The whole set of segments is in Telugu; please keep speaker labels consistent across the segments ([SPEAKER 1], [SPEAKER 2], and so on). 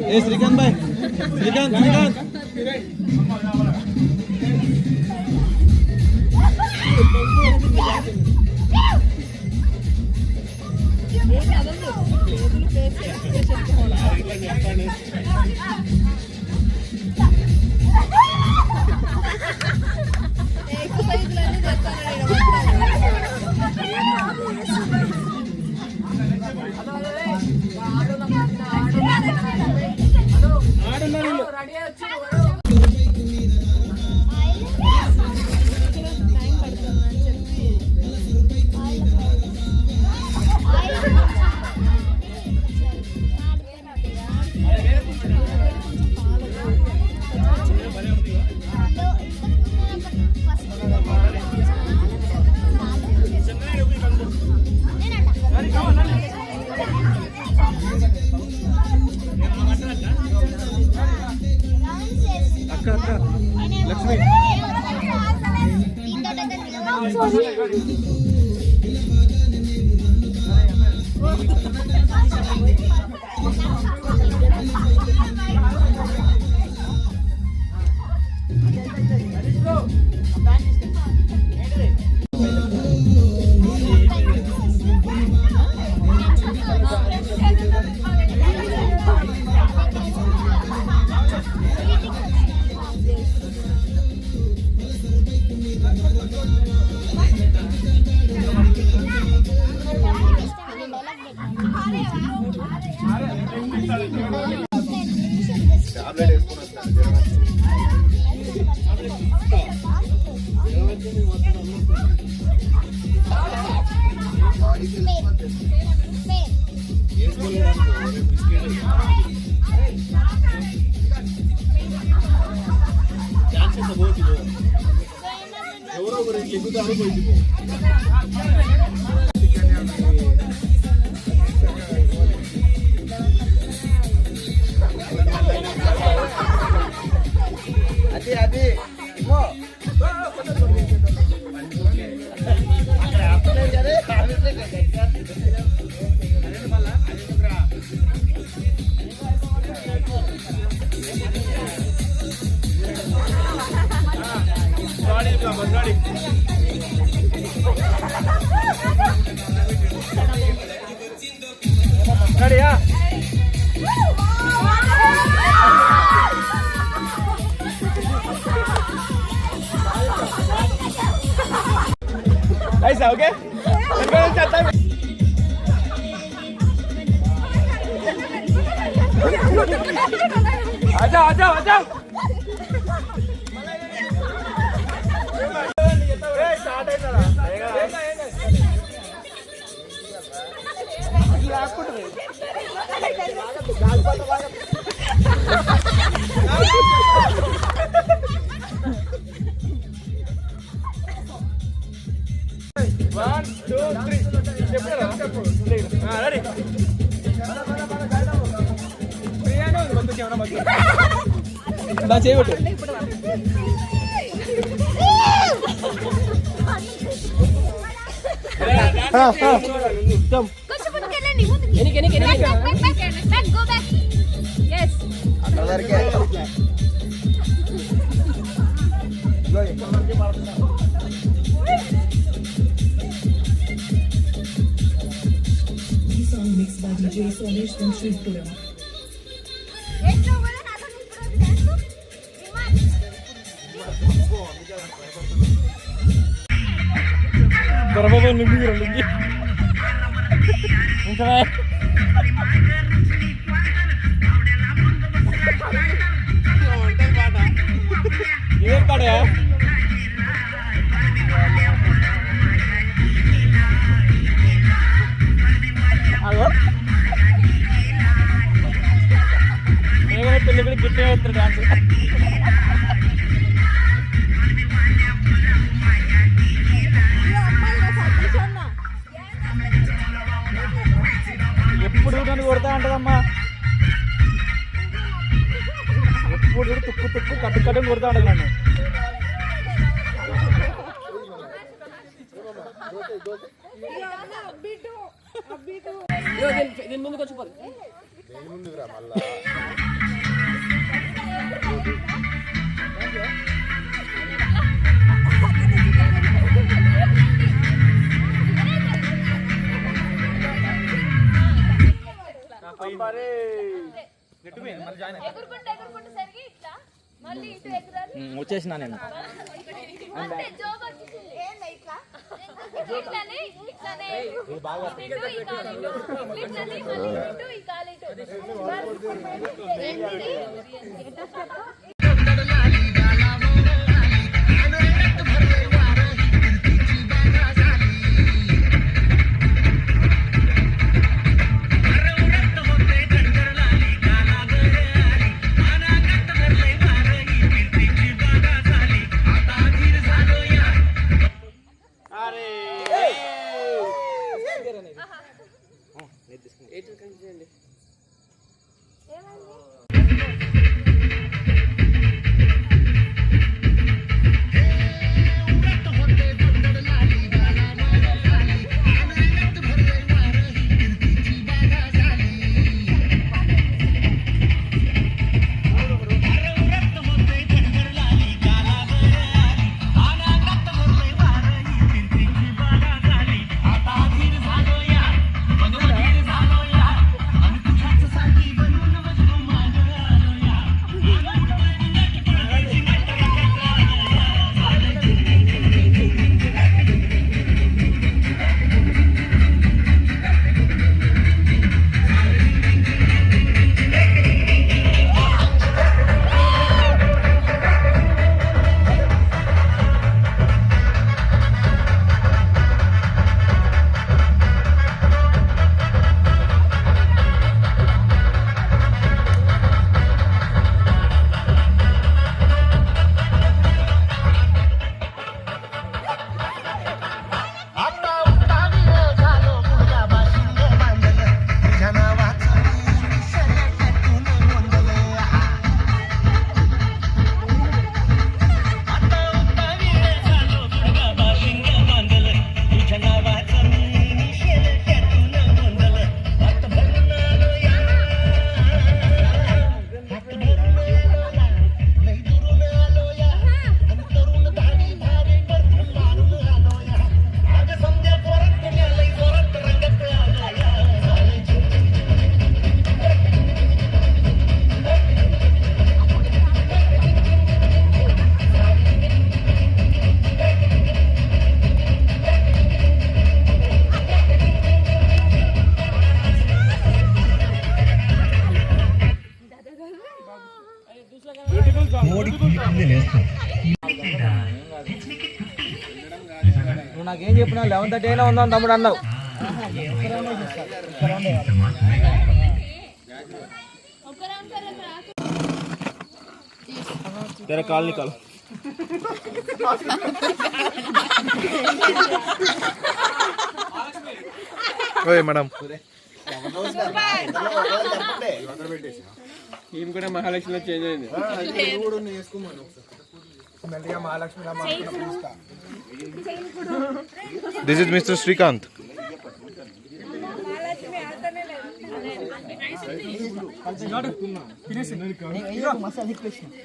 [SPEAKER 1] ఏ శ్రీకాంత్ భాయ్ శ్రీకాంత్ లక్ష్మి ఎవరో ఒకరు ఎగుతారు పోయింది అది ready? Nice, okay? आजा One, two, three. Ready? నా చేయబట్టు
[SPEAKER 2] Mixed by DJ Sonesh from Sripuram.
[SPEAKER 1] Terbawa limbi limbi. Entah. Ini pada ya. Halo. Ini kan pelibeli kita terdansa. ఎప్పుడు నన్ను కొడతా ఉంటదమ్మా ఎప్పుడు తుక్కు కట్టు కొడతా ఉంటది నన్ను దీని ముందుకు వచ్చిపోదు వచ్చేసిన నేను నువ్వు నాకేం చెప్పినా 11:30 అయినా ఉందాం తమ్ముడు అన్నావు तेरा काल निकाल
[SPEAKER 3] ओए मैडम
[SPEAKER 1] టీం కూడా మహాలక్ష్మిలో చేంజ్ అయింది
[SPEAKER 3] this is mister Shrikant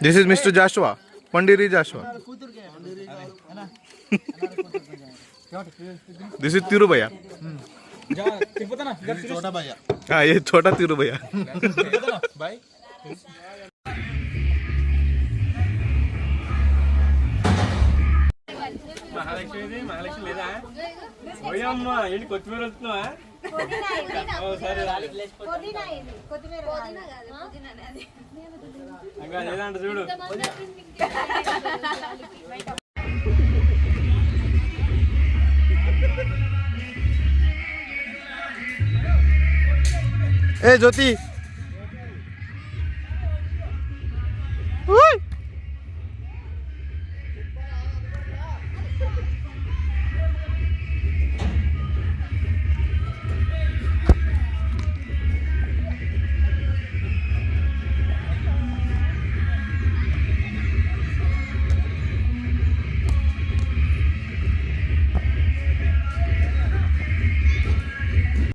[SPEAKER 3] this is mister Joshua Pandiri Joshua this is Tiru भैया
[SPEAKER 1] छोटा भैया
[SPEAKER 3] हाँ ये छोटा तिरु भैया
[SPEAKER 1] भाई మహాలక్ష్మి లేదా పోయమ్మా ఏంటి కొత్తిమీర వస్తున్నావా సరే ఇంకా లేదంట చూడు
[SPEAKER 3] ए ज्योति